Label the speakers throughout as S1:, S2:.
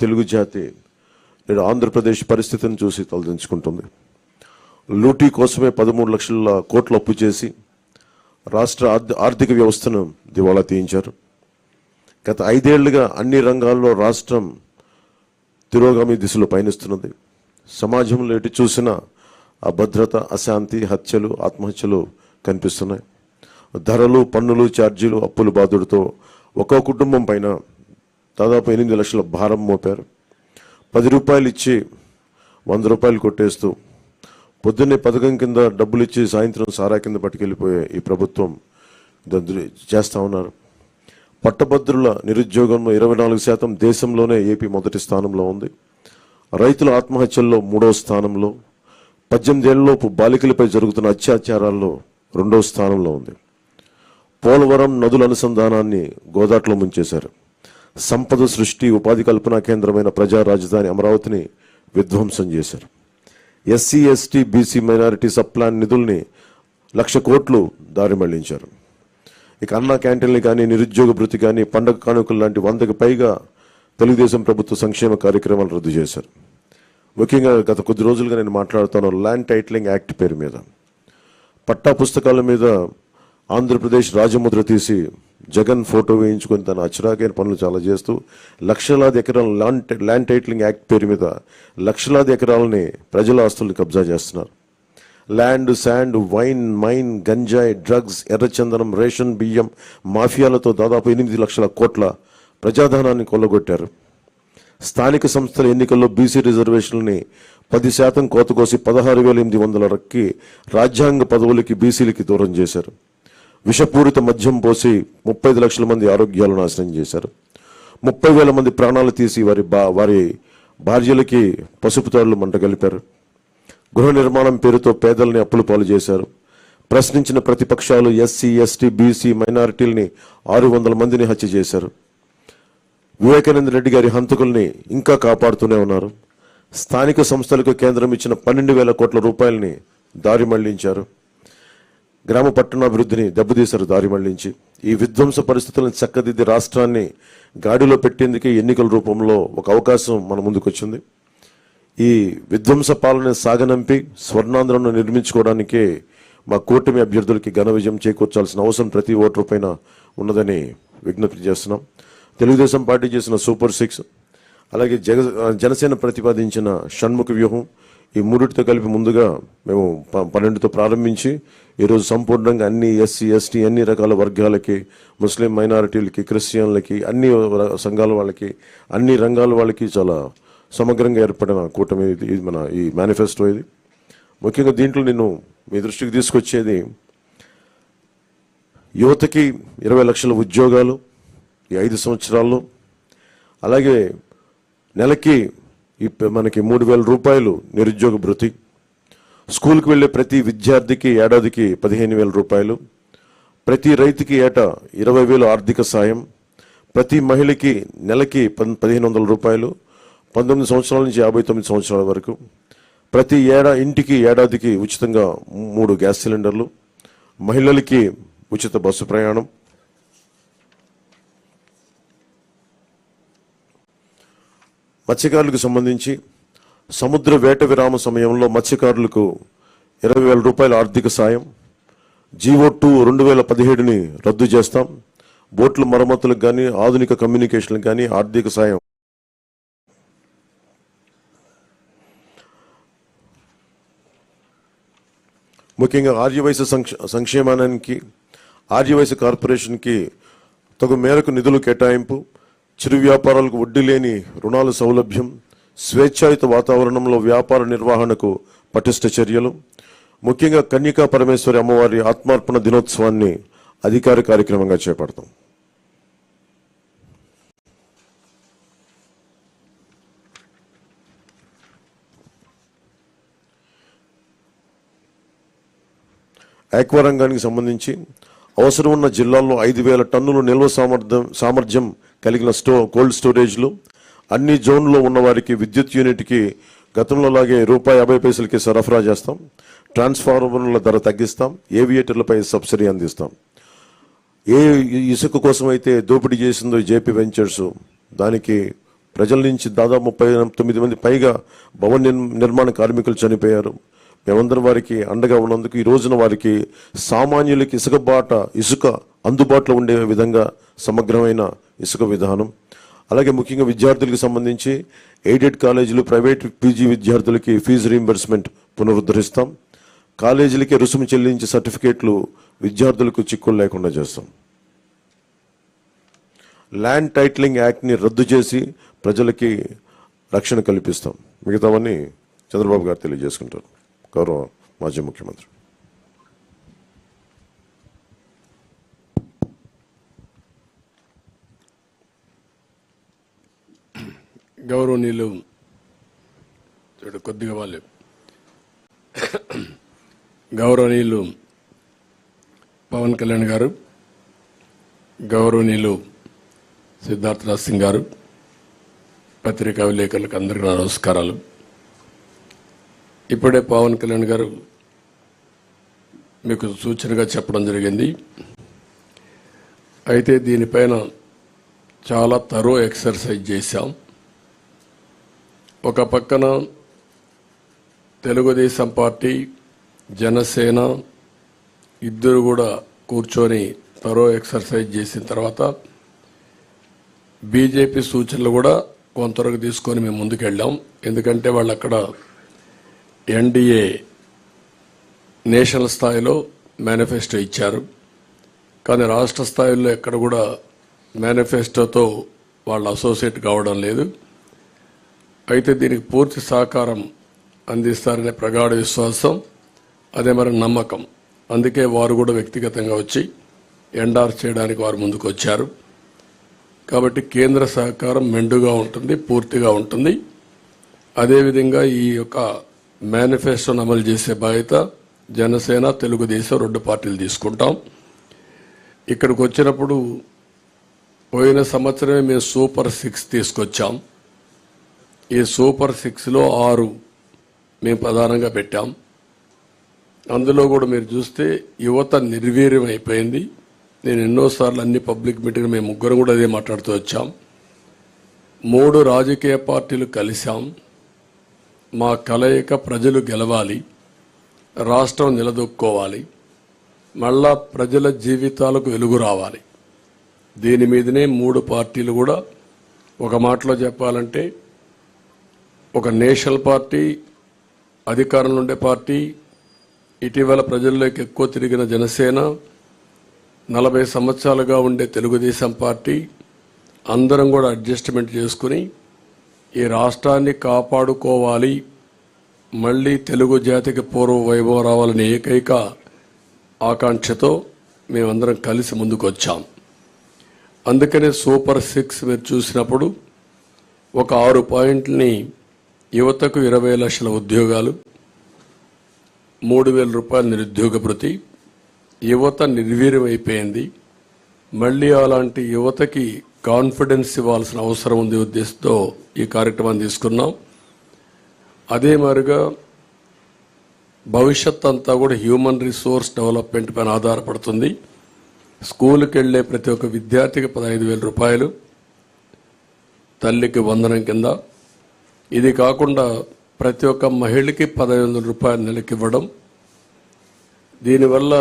S1: తెలుగు జాతి నేడు ఆంధ్రప్రదేశ్ పరిస్థితిని చూసి తలదించుకుంటుంది. లూటీ కోసమే 13 లక్షల కోట్ల అప్పు చేసి రాష్ట్ర ఆర్థిక వ్యవస్థను దివాళా తీయించారు. గత 5 ఏళ్లుగా అన్ని రంగాల్లో రాష్ట్రం తిరోగామి దిశలో పయనిస్తున్నది. సమాజంలో ఎటు చూసినా అభద్రత, అశాంతి, హత్యలు, ఆత్మహత్యలు కనిపిస్తున్నాయి. ధరలు, పన్నులు, ఛార్జీలు, అప్పుల బాధుడితో ఒక్కో కుటుంబం పైన దాదాపు 8 లక్షల భారం మోపారు. 10 రూపాయలు ఇచ్చి 100 రూపాయలు కొట్టేస్తూ పొద్దున్నే పథకం కింద డబ్బులు ఇచ్చి సాయంత్రం సారా కింద పట్టుకెళ్ళిపోయే ఈ ప్రభుత్వం చేస్తూ ఉన్నారు. పట్టభద్రుల నిరుద్యోగంలో 24% దేశంలోనే ఏపీ మొదటి స్థానంలో ఉంది. రైతుల ఆత్మహత్యల్లో 3వ స్థానంలో, 18 ఏళ్లలోపు బాలికలపై జరుగుతున్న అత్యాచారాల్లో 2వ స్థానంలో ఉంది. పోలవరం నదుల అనుసంధానాన్ని గోదాట్లో ముంచేశారు. సంపద సృష్టి, ఉపాధి కల్పనా కేంద్రమైన ప్రజా రాజధాని అమరావతిని విధ్వంసం చేశారు. SC, ST, BC, minority sub-plan నిధుల్ని 1,00,000 కోట్లు దారి మళ్లించారు. ఇక అన్నా క్యాంటీన్లు కానీ, నిరుద్యోగ భృతి కానీ, పండగ కానుకలు లాంటి 100కి పైగా తెలుగుదేశం ప్రభుత్వ సంక్షేమ కార్యక్రమాలు రద్దు చేశారు. ముఖ్యంగా గత కొద్ది రోజులుగా నేను మాట్లాడుతాను ల్యాండ్ టైటిలింగ్ యాక్ట్ పేరు మీద. పట్టా పుస్తకాల మీద ఆంధ్రప్రదేశ్ రాజముద్ర తీసి జగన్ ఫోటో వేయించుకొని తన అచ్చరాకైన పనులు చాలా చేస్తూ లక్షలాది ఎకరాల ల్యాండ్ టైటిలింగ్ యాక్ట్ పేరు మీద లక్షలాది ఎకరాలని ప్రజల ఆస్తుల్ని కబ్జా చేస్తున్నారు. ల్యాండ్, శాండ్, వైన్, మైన్, గంజాయి, డ్రగ్స్, ఎర్రచందనం, రేషన్ బియ్యం మాఫియాలతో దాదాపు 8 లక్షల కోట్ల ప్రజాధనాన్ని కొల్లగొట్టారు. స్థానిక సంస్థల ఎన్నికల్లో బీసీ రిజర్వేషన్లని 10% కోత కోసి 16,800 రాజ్యాంగ పదవులకి బీసీలకి దూరం చేశారు. విషపూరిత మద్యం పోసి 35 లక్షల మంది ఆరోగ్యాలు నాశనం చేశారు. 30,000 మంది ప్రాణాలు తీసి వారి భార్యలకి పసుపు తాడులు మంట కలిపారు. గృహ నిర్మాణం పేరుతో పేదల్ని అప్పులు పాలు చేశారు. ప్రశ్నించిన ప్రతిపక్షాలు ఎస్సీ, ఎస్టీ, బీసీ, మైనారిటీలని 600 మందిని హత్య చేశారు. వివేకానంద రెడ్డి గారి హంతకుల్ని ఇంకా కాపాడుతూనే ఉన్నారు. స్థానిక సంస్థలకు కేంద్రం ఇచ్చిన 12,000 కోట్ల రూపాయలని దారి మళ్లించారు. గ్రామ పట్టణాభివృద్ధిని దెబ్బతీశారు దారి మళ్లించి. ఈ విధ్వంస పరిస్థితులను చక్కదిద్ది రాష్ట్రాన్ని గాడిలో పెట్టేందుకే ఎన్నికల రూపంలో ఒక అవకాశం మన ముందుకొచ్చింది. ఈ విధ్వంస పాలన సాగనంపి స్వర్ణాంధ్రను నిర్మించుకోవడానికే మా కూటమి అభ్యర్థులకి ఘన విజయం చేకూర్చాల్సిన అవసరం ప్రతి ఓటరు పైన ఉన్నదని విజ్ఞప్తి చేస్తున్నాం. తెలుగుదేశం పార్టీ చేసిన సూపర్ 6, అలాగే జనసేన ప్రతిపాదించిన షణ్ముఖ వ్యూహం, ఈ మూడిటితో కలిపి ముందుగా మేము 12తో ప్రారంభించి ఈరోజు సంపూర్ణంగా అన్ని ఎస్సీ, ఎస్టీ, అన్ని రకాల వర్గాలకి, ముస్లిం మైనారిటీలకి, క్రిస్టియన్లకి, అన్ని సంఘాల వాళ్ళకి, అన్ని రంగాల వాళ్ళకి చాలా సమగ్రంగా ఏర్పడిన కూటమి ఇది మన ఈ మేనిఫెస్టో. ఇది ముఖ్యంగా దీంట్లో నేను మీ దృష్టికి తీసుకొచ్చేది యువతకి 20 లక్షల ఉద్యోగాలు ఈ 5 సంవత్సరాల్లో, అలాగే నెలకి మనకి 3,000 రూపాయలు నిరుద్యోగ భృతి, స్కూల్కి వెళ్ళే ప్రతి విద్యార్థికి ఏడాదికి 15,000 రూపాయలు, ప్రతి రైతుకి ఏటా 20,000 ఆర్థిక సాయం, ప్రతి మహిళకి నెలకి 1,500 రూపాయలు, 19 సంవత్సరాల నుంచి 59 సంవత్సరాల వరకు, ప్రతి ఇంటికి ఏడాదికి ఉచితంగా 3 గ్యాస్ సిలిండర్లు, మహిళలకి ఉచిత బస్సు ప్రయాణం. మత్స్యకారులకు సంబంధించి సముద్ర వేట విరామ సమయంలో మత్స్యకారులకు 20,000 రూపాయల ఆర్థిక సాయం. జీవో2 2017ని రద్దు చేస్తాం. బోట్ల మరమ్మతులకు కానీ, ఆధునిక కమ్యూనికేషన్లకు కానీ ఆర్థిక సాయం. ముఖ్యంగా ఆర్యవైశ్య సంక్షేమానికి, ఆర్యవైశ్య కార్పొరేషన్కి తగు మేరకు నిధులు కేటాయింపు, చిరు వ్యాపారాలకు వడ్డీ లేని రుణాల సౌలభ్యం, స్వేచ్ఛాయుత వాతావరణంలో వ్యాపార నిర్వహణకు పటిష్ట చర్యలు. ముఖ్యంగా కన్యకా పరమేశ్వరి అమ్మవారి ఆత్మార్పణ దినోత్సవాన్ని అధికార కార్యక్రమంగా చేపడతాం. ఆక్వా రంగానికి సంబంధించి అవసరం ఉన్న జిల్లాల్లో 5,000 టన్నులు నిల్వ సామర్థ్యం కలిగిన కోల్డ్ స్టోరేజ్లు, అన్ని జోన్లో ఉన్న వారికి విద్యుత్ యూనిట్కి గతంలో లాగే ₹50 సరఫరా చేస్తాం. ట్రాన్స్ఫార్మర్ల ధర తగ్గిస్తాం. ఏవియేటర్లపై సబ్సిడీ అందిస్తాం. ఏ ఇసుక కోసం అయితే దోపిడీ చేసిందో జేపీ వెంచర్స్ దానికి ప్రజల నుంచి దాదాపు 39 మంది పైగా భవన నిర్మాణ కార్మికులు చనిపోయారు. మేమందరం వారికి అండగా ఉన్నందుకు ఈ రోజున వారికి సామాన్యులకి ఇసుక అందుబాటులో ఉండే విధంగా సమగ్రమైన ఇసుక విధానం, అలాగే ముఖ్యంగా విద్యార్థులకు సంబంధించి ఎయిడెడ్ కాలేజీలు, ప్రైవేట్ పీజీ విద్యార్థులకి ఫీజు రీయింబర్స్మెంట్ పునరుద్ధరిస్తాం. కాలేజీలకి రుసుము చెల్లించే సర్టిఫికేట్లు విద్యార్థులకు చిక్కులు లేకుండా చేస్తాం. ల్యాండ్ టైటిలింగ్ యాక్ట్ని రద్దు చేసి ప్రజలకి రక్షణ కల్పిస్తాం. మిగతావన్నీ చంద్రబాబు గారు తెలియజేసుకుంటారు. గౌరవ మాజీ ముఖ్యమంత్రి.
S2: గౌరవనీయులు కొద్దిగా వాళ్ళు గౌరవనీయులు పవన్ కళ్యాణ్ గారు, గౌరవనీయులు సిద్ధార్థరాజ్ సింగ్ గారు, పత్రికా విలేకరులకు అందరికీ నమస్కారాలు. ఇప్పుడే పవన్ కళ్యాణ్ గారు మీకు సూచనగా చెప్పడం జరిగింది. అయితే దీనిపైన చాలా తరో ఎక్సర్సైజ్ చేశాం. ఒక పక్కన తెలుగుదేశం పార్టీ, జనసేన ఇద్దరు కూడా కూర్చొని తరో ఎక్సర్సైజ్ చేసిన తర్వాత బీజేపీ సూచనలు కూడా కొంతవరకు తీసుకొని మేము ముందుకెళ్ళాం. ఎందుకంటే వాళ్ళు అక్కడ ఎన్డీఏ నేషనల్ స్థాయిలో మేనిఫెస్టో ఇచ్చారు, కానీ రాష్ట్ర స్థాయిలో ఎక్కడ కూడా మేనిఫెస్టోతో వాళ్ళు అసోసియేట్ కావడం లేదు. అయితే దీనికి పూర్తి సహకారం అందిస్తారనే ప్రగాఢ విశ్వాసం, అదే మరి నమ్మకం. అందుకే వారు కూడా వ్యక్తిగతంగా వచ్చి ఎండార్స్ చేయడానికి వారు ముందుకు వచ్చారు. కాబట్టి కేంద్ర సహకారం మెండుగా ఉంటుంది, పూర్తిగా ఉంటుంది. అదేవిధంగా ఈ యొక్క మేనిఫెస్టోను అమలు చేసే బాధ్యత జనసేన, తెలుగుదేశం 2 పార్టీలు తీసుకుంటాం. ఇక్కడికి వచ్చినప్పుడు పోయిన సంవత్సరమే మేము సూపర్ 6 తీసుకొచ్చాం. ఈ సూపర్ 6లో 6 మేము ప్రధానంగా పెట్టాం. అందులో కూడా మీరు చూస్తే యువత నిర్వీర్యం అయిపోయింది. నేను ఎన్నోసార్లు అన్ని పబ్లిక్ మీటింగ్ మేము ముగ్గురం కూడా అదే మాట్లాడుతూ వచ్చాం. 3 రాజకీయ పార్టీలు కలిశాం. మా కలయిక ప్రజలు గెలవాలి, రాష్ట్రం నిలదొక్కోవాలి, మళ్ళా ప్రజల జీవితాలకు వెలుగు రావాలి. దీని మీదనే 3 పార్టీలు కూడా ఒక మాటలో చెప్పాలంటే ఒక నేషనల్ పార్టీ, అధికారంలో ఉండే పార్టీ, ఇటీవల ప్రజల్లోకి ఎక్కువ తిరిగిన జనసేన, 40 సంవత్సరాలుగా ఉండే తెలుగుదేశం పార్టీ అందరం కూడా అడ్జస్ట్మెంట్ చేసుకుని ఈ రాష్ట్రాన్ని కాపాడుకోవాలి, మళ్ళీ తెలుగు జాతికి పూర్వ వైభవం రావాలనే ఏకైక ఆకాంక్షతో మేమందరం కలిసి ముందుకు వచ్చాం. అందుకనే సూపర్ 6 మీరు చూసినప్పుడు ఒక 6 పాయింట్లని యువతకు 20 లక్షల ఉద్యోగాలు, 3,000 రూపాయల నిరుద్యోగ భృతి. యువత నిర్వీర్యం అయిపోయింది. మళ్ళీ అలాంటి యువతకి కాన్ఫిడెన్స్ ఇవ్వాల్సిన అవసరం ఉంది ఉద్దేశంతో ఈ కార్యక్రమాన్ని తీసుకున్నాం. అదే మాదిరిగా భవిష్యత్ అంతా కూడా హ్యూమన్ రిసోర్స్ డెవలప్మెంట్ పైన ఆధారపడుతుంది. స్కూల్కి వెళ్లే ప్రతి ఒక్క విద్యార్థికి 15,000 రూపాయలు తల్లికి వందనం కింద. ఇది కాకుండా ప్రతి ఒక్క మహిళకి 1,500 రూపాయలు నెలకి ఇవ్వడం. దీనివల్ల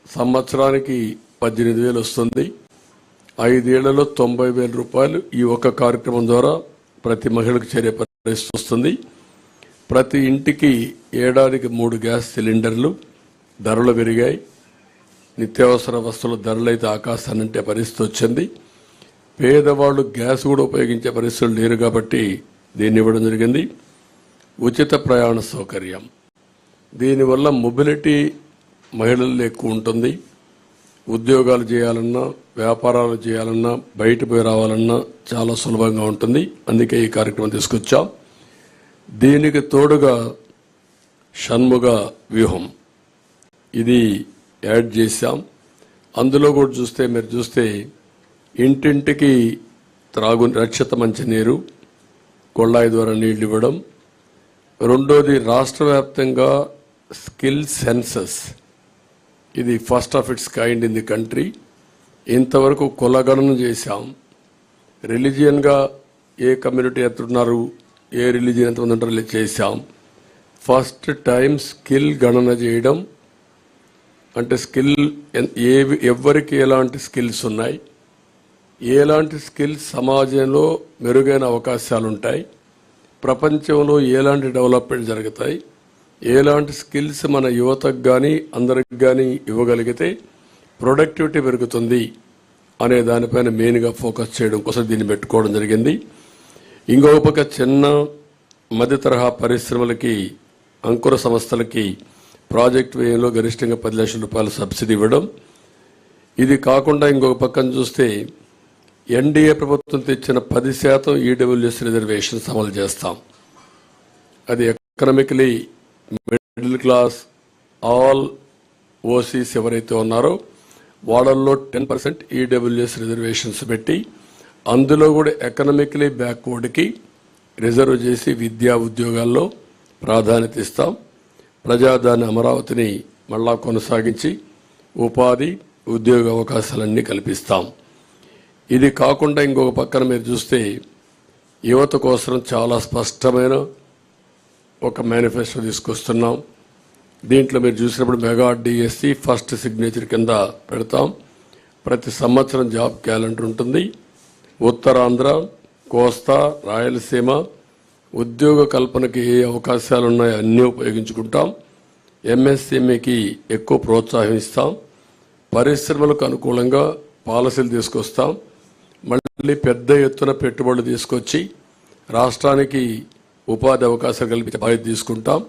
S2: సంవత్సరానికి 18,000 వస్తుంది. 5 ఏళ్లలో 90,000 రూపాయలు ఈ ఒక్క కార్యక్రమం ద్వారా ప్రతి మహిళకు చేరే పరిస్థితి వస్తుంది. ప్రతి ఇంటికి ఏడాదికి 3 గ్యాస్ సిలిండర్లు. ధరలు పెరిగాయి. నిత్యావసర వస్తువుల ధరలు అయితే ఆకాశాన్నంటే పరిస్థితి వచ్చింది. పేదవాళ్ళు గ్యాస్ కూడా ఉపయోగించే పరిస్థితులు లేరు కాబట్టి దీన్ని ఇవ్వడం జరిగింది. ఉచిత ప్రయాణ సౌకర్యం. దీనివల్ల మొబిలిటీ మహిళల్లో ఎక్కువ ఉంటుంది. ఉద్యోగాలు చేయాలన్నా, వ్యాపారాలు చేయాలన్నా, బయట పోయి రావాలన్నా చాలా సులభంగా ఉంటుంది. అందుకే ఈ కార్యక్రమం తీసుకొచ్చాం. దీనికి తోడుగా షణ్ముగ వ్యూహం ఇది యాడ్ చేశాం. అందులో కూడా చూస్తే మీరు చూస్తే ఇంటింటికి రక్షిత మంచినీరు, కొళ్ళాయి ద్వారా నీళ్లు ఇవ్వడం. రెండోది రాష్ట్ర వ్యాప్తంగా స్కిల్ సెన్సస్. ఇది first of it's kind in the country. ఇంతవరకు కులగణన చేశాం. రిలీజియన్గా ఏ కమ్యూనిటీ ఎంత ఉన్నారు, ఏ రిలీజియన్ ఎంతమంది ఉంటారో చేశాం. ఫస్ట్ టైం స్కిల్ గణన చేయడం, అంటే స్కిల్ ఎవరికి ఎలాంటి స్కిల్స్ ఉన్నాయి, ఎలాంటి స్కిల్స్ సమాజంలో మెరుగైన అవకాశాలు ఉంటాయి, ప్రపంచంలో ఎలాంటి డెవలప్మెంట్ జరుగుతాయి, ఎలాంటి స్కిల్స్ మన యువతకు కానీ అందరికి కానీ ఇవ్వగలిగితే ప్రొడక్టివిటీ పెరుగుతుంది అనే దానిపైన మెయిన్గా ఫోకస్ చేయడం కోసం దీన్ని పెట్టుకోవడం జరిగింది. ఇంకొక పక్క చిన్న మధ్య తరహా పరిశ్రమలకి, అంకుర సంస్థలకి ప్రాజెక్ట్ వ్యయంలో గరిష్టంగా 10 లక్షల రూపాయల సబ్సిడీ ఇవ్వడం. ఇది కాకుండా ఇంకొక పక్కన చూస్తే ఎన్డీఏ ప్రభుత్వం తెచ్చిన 10% ఈడబ్ల్యూఎస్ రిజర్వేషన్స్ అమలు చేస్తాం. అది economically middle class, all OCs ఎవరైతే ఉన్నారో వాళ్ళల్లో 10% ఈడబ్ల్యూఎస్ రిజర్వేషన్స్ పెట్టి అందులో కూడా ఎకనామికలీ బ్యాక్వర్డ్కి రిజర్వ్ చేసి విద్యా ఉద్యోగాల్లో ప్రాధాన్యత ఇస్తాం. ప్రజాదాని అమరావతిని మళ్ళా కొనసాగించి ఉపాధి ఉద్యోగ అవకాశాలన్నీ కల్పిస్తాం. ఇది కాకుండా ఇంకొక పక్కన మీరు చూస్తే యువత కోసం చాలా స్పష్టమైన ఒక మేనిఫెస్టో తీసుకొస్తున్నాం. దీంట్లో మీరు చూసినప్పుడు మెగా డిఎస్సి ఫస్ట్ సిగ్నేచర్ కింద పెడతాం. ప్రతి సంవత్సరం జాబ్ క్యాలెండర్ ఉంటుంది. ఉత్తరాంధ్ర, కోస్తా, రాయలసీమ ఉద్యోగ కల్పనకి ఏ అవకాశాలు ఉన్నాయో అన్నీ ఉపయోగించుకుంటాం. ఎంఎస్ఎంఈకి ఎక్కువ ప్రోత్సాహం ఇస్తాం. పరిశ్రమలకు అనుకూలంగా పాలసీలు తీసుకొస్తాం. మళ్ళీ పెద్ద ఎత్తున పెట్టుబడులు తీసుకొచ్చి రాష్ట్రానికి ఉపాధి అవకాశాలు కల్పించే బాధ్యత తీసుకుంటాం.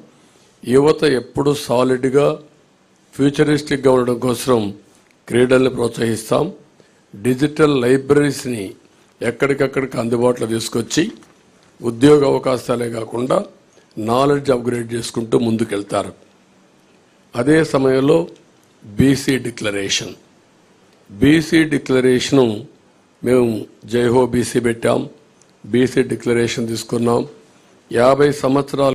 S2: యువత ఎప్పుడు సాలిడ్గా ఫ్యూచరిస్టిక్గా ఉండడం కోసం క్రీడల్ని ప్రోత్సహిస్తాం. డిజిటల్ లైబ్రరీస్ని ఎక్కడికక్కడికి అందుబాటులో తీసుకొచ్చి ఉద్యోగ అవకాశాలే కాకుండా నాలెడ్జ్ అప్గ్రేడ్ చేసుకుంటూ ముందుకెళ్తారు. అదే సమయంలో బీసీ డిక్లరేషను మేము జైహో బీసీ పెట్టాం. బీసీ డిక్లరేషన్ తీసుకున్నాం. 50 సంవత్సరాలు